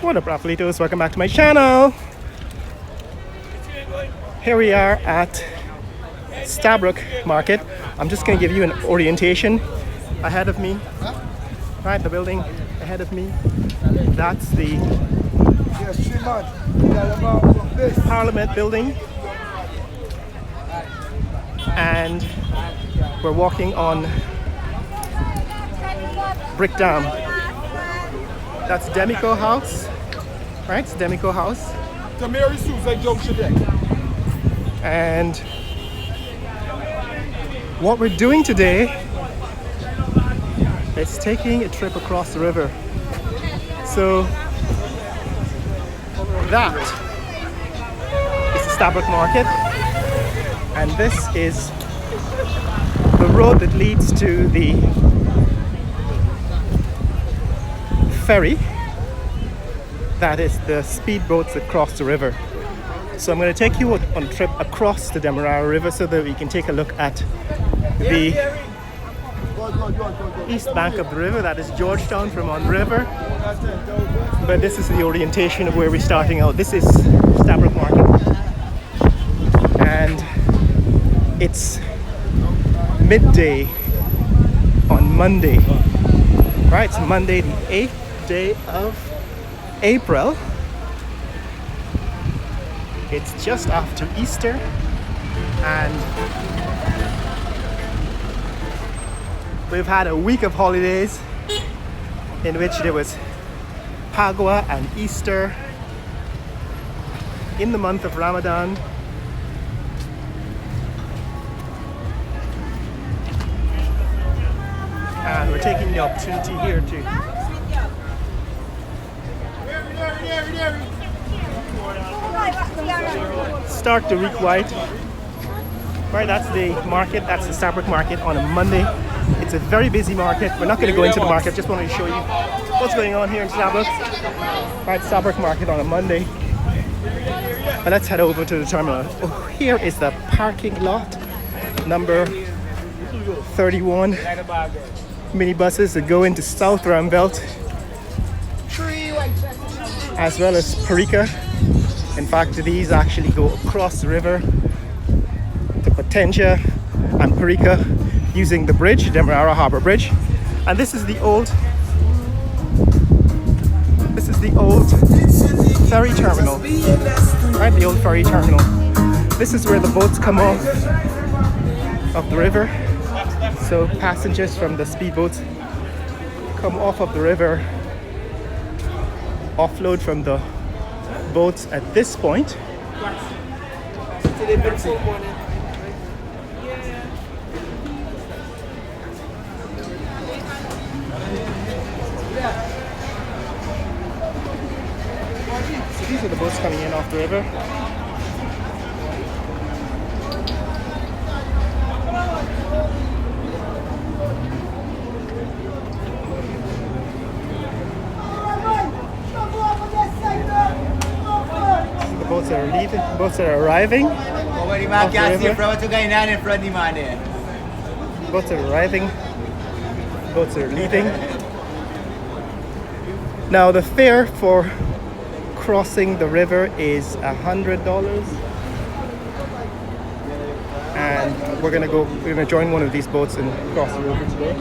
What up, Raffalitos? Welcome back to my channel. Here we are at Stabroek Market. I'm just going to give you an orientation ahead of me. Right, the building ahead of me. That's the Parliament building. And we're walking on Brick Dam. That's Demerara House. Right, it's Demerara House. And what we're doing today is taking a trip across the river. So that is the Stabroek Market, and this is the road that leads to the ferry. That is the speedboats that cross the river. So I'm going to take you on a trip across the Demerara River so that we can take a look at the east bank of the river. That is Georgetown from on the river. But this is the orientation of where we're starting out. This is Stabroek Market. And it's midday on Monday. Right, it's Monday the 8th day of April. It's just after Easter, and we've had a week of holidays in which there was Pagua and Easter in the month of Ramadan. And we're taking the opportunity here to start the week right. Right, that's the market, that's the Stabroek Market on a Monday. It's a very busy market. We're not going to go into the market, just wanted to show you what's going on here in Stabroek. Right, Stabroek Market on a Monday. But let's head over to the terminal. Oh, here is the parking lot, number 31. Minibuses that go into South Rambelt, as well as Parika. In fact, these actually go across the river to Potentia and Parika using the bridge, Demerara Harbour Bridge. And this is the old ferry terminal. Right, the old ferry terminal. This is where the boats come off of the river. So passengers from the speedboats come off of the river, offload from the boats at this point. So these are the boats coming in off the river. Boats that are leaving, boats that are arriving. Boats are arriving, boats are leaving. Now the fare for crossing the river is $100, and we're gonna join one of these boats and cross the river today.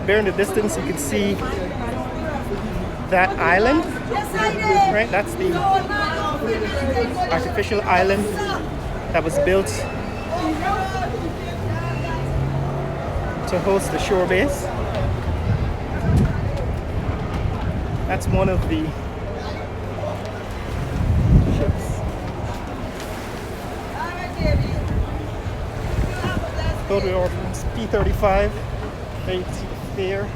There in the distance you can see that island. Right, that's the artificial island that was built to host the shore base. That's one of the ships. Boat reference P35, there.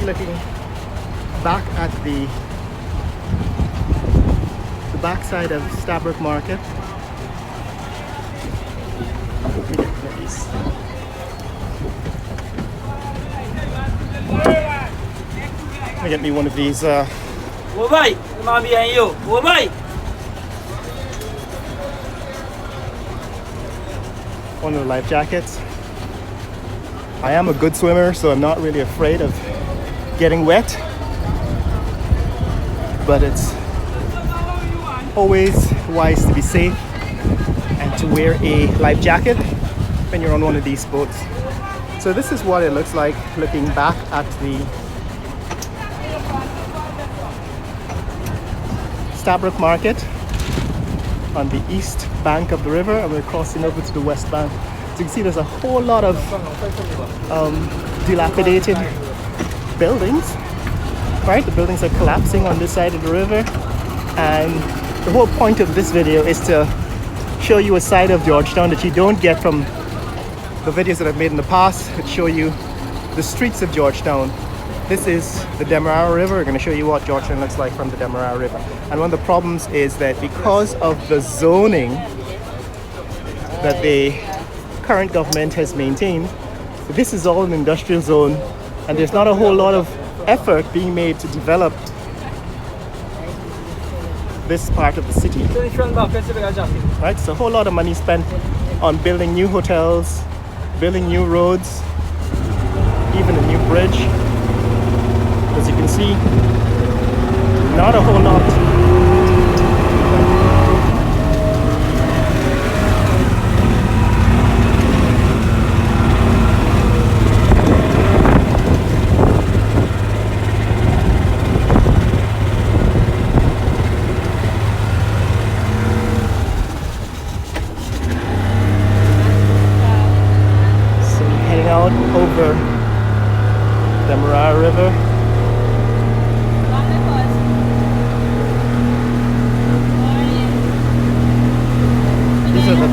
Looking back at the backside of Stabroek Market. I get me one of these Ô bảy, mà bị anh yêu. Ô bảy. one of the life jackets. I am a good swimmer, so I'm not really afraid of getting wet, but it's always wise to be safe and to wear a life jacket when you're on one of these boats. So this is what it looks like looking back at the Stabroek Market on the east bank of the river, and we're crossing over to the west bank. So you can see there's a whole lot of dilapidated buildings, right? The buildings are collapsing on this side of the river, and the whole point of this video is to show you a side of Georgetown that you don't get from the videos that I've made in the past that show you the streets of Georgetown. This is the Demerara River. We're going to show you what Georgetown looks like from the Demerara River. And one of the problems is that because of the zoning that the current government has maintained, this is all an industrial zone, and there's not a whole lot of effort being made to develop this part of the city. Right, so a whole lot of money spent on building new hotels, building new roads, even a new bridge. As you can see, not a whole lot. So heading out over Demerara River. These are the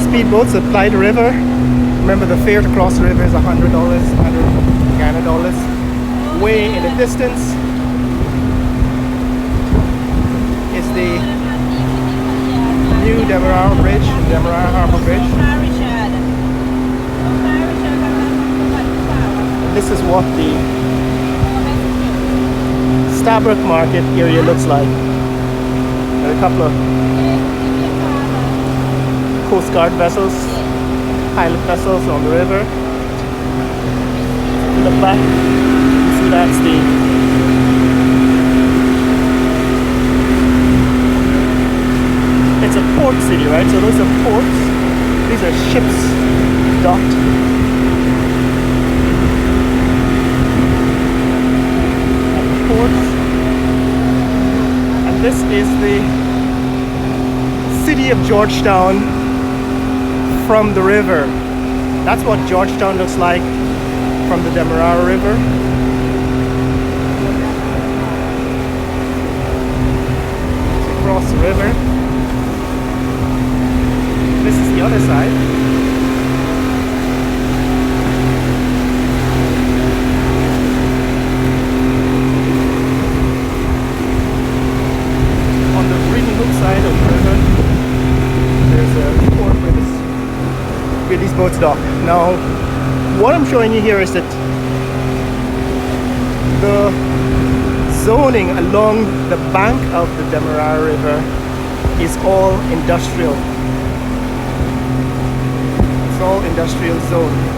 speedboats that ply the river. Remember, the fare to cross the river is $100, 100 Ghana dollars. Way in the distance is the new Demerara Bridge, Demerara Harbor Bridge. And this is what the Stabroek Market area looks like. There are a couple of Coast Guard vessels, pilot vessels on the river. In the back, you see that's it's a port city, right? So those are ports. These are ships docked. At the ports. And this is the city of Georgetown from the river. That's what Georgetown looks like from the Demerara River. Across the river. This is the other side. On the Vreed-en-Hoop side of the river, there's a port where these boats dock. Now, what I'm showing you here is that the zoning along the bank of the Demerara River is all industrial. It's all industrial zone.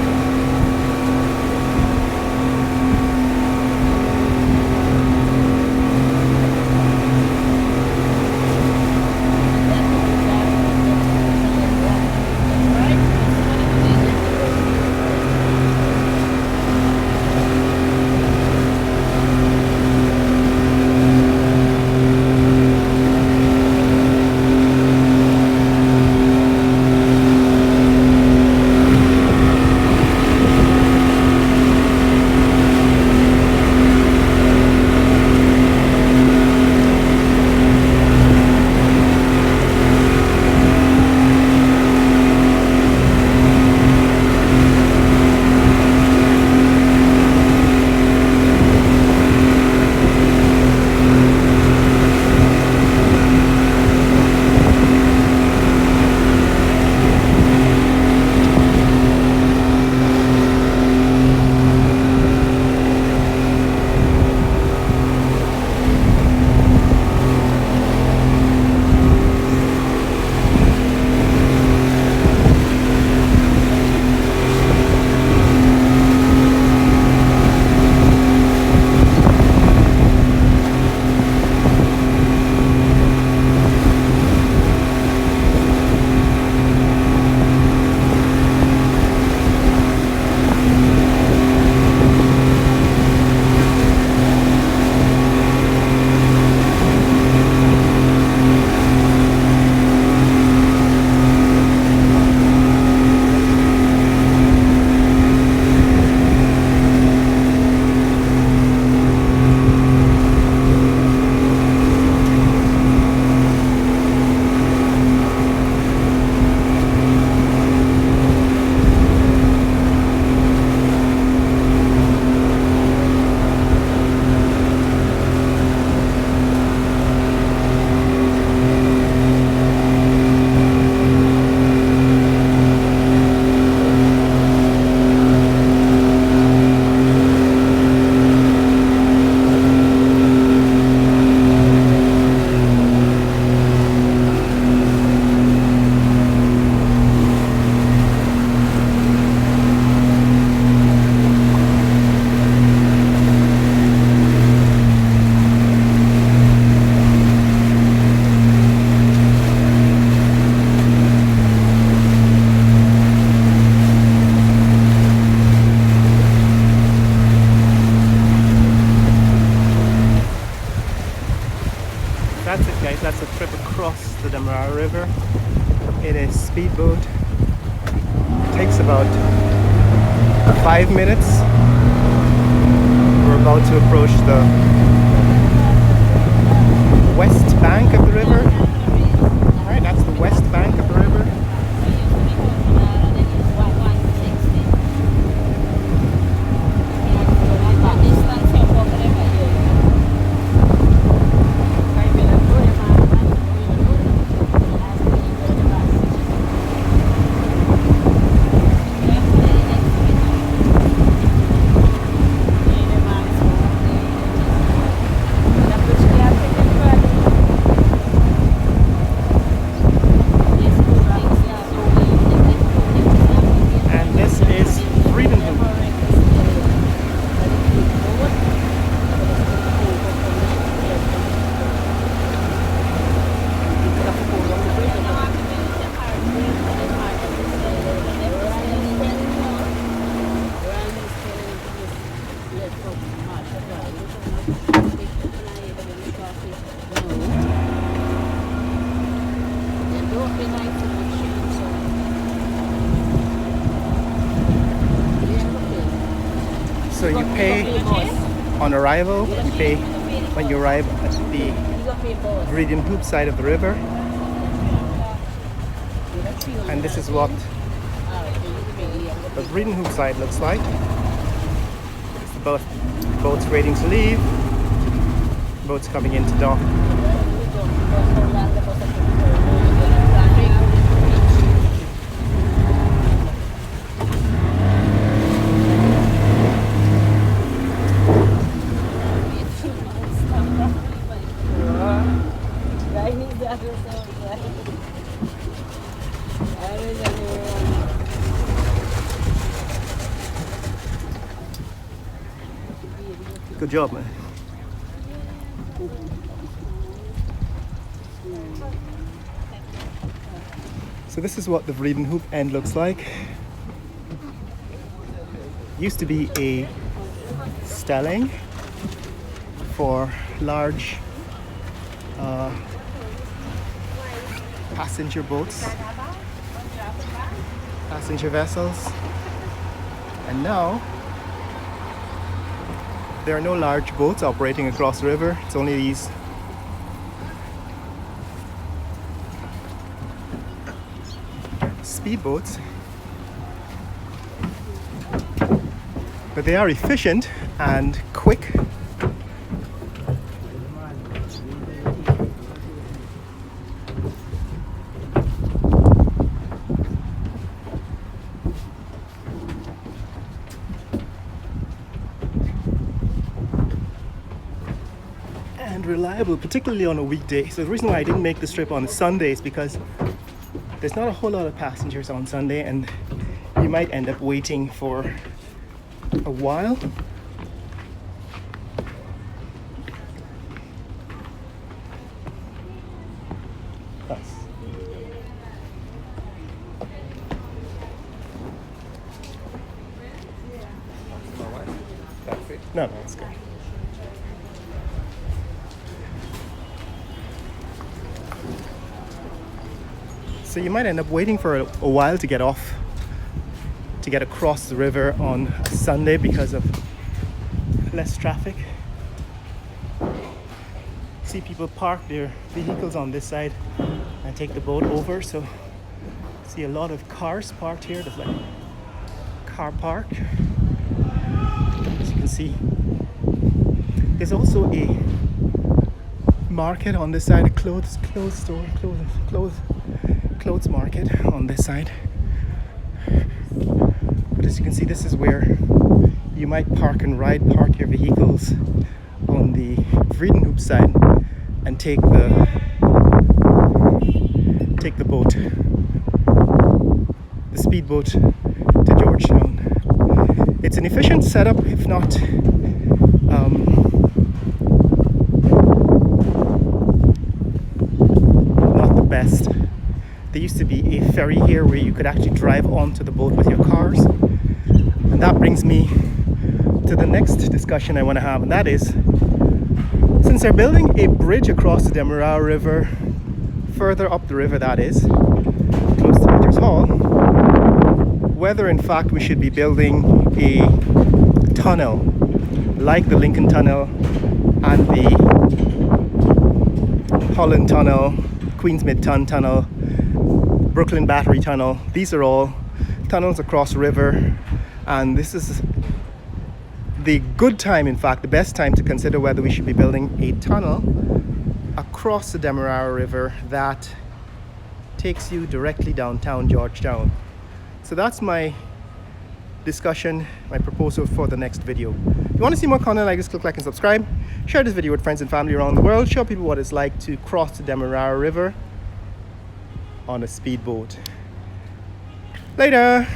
trip across the Demerara River in a speedboat. It takes about 5 minutes. We're about to approach the west bank of the river. Alright, that's the west bank of the river. So you pay on arrival, you pay when you arrive at the Vreed-en-Hoop side of the river. And this is what the Vreed-en-Hoop side looks like. It's the boats waiting to leave, boats coming into dock. Good job, man. So this is what the Vreed-en-Hoop end looks like. Used to be a stelling for large passenger boats, passenger vessels, and now there are no large boats operating across the river. It's only these speedboats, but they are efficient and quick. And reliable, particularly on a weekday. So the reason why I didn't make this trip on a Sunday is because there's not a whole lot of passengers on Sunday, and you might end up waiting for a while. Nice. No, it's good. So you might end up waiting for a while to get off, to get across the river on a Sunday because of less traffic. See people park their vehicles on this side and take the boat over. So see a lot of cars parked here. There's like a car park. As you can see, there's also a market on this side, a clothes market on this side. But as you can see, this is where you might park your vehicles on the Vreed-en-Hoop side and take the boat, the speedboat to Georgetown. It's an efficient setup, if not not the best. There used to be a ferry here where you could actually drive onto the boat with your cars. And that brings me to the next discussion I want to have, and that is, since they're building a bridge across the Demerara River further up the river, that is, close to Peter's Hall, whether in fact we should be building a tunnel like the Lincoln Tunnel and the Holland Tunnel, Queens Mid-Ton Tunnel, Brooklyn Battery Tunnel. These are all tunnels across the river, and this is the good time, in fact, the best time to consider whether we should be building a tunnel across the Demerara River that takes you directly downtown Georgetown. So that's my discussion, my proposal for the next video. If you want to see more content like this, click like and subscribe. Share this video with friends and family around the world. Show people what it's like to cross the Demerara River on a speedboat. Later!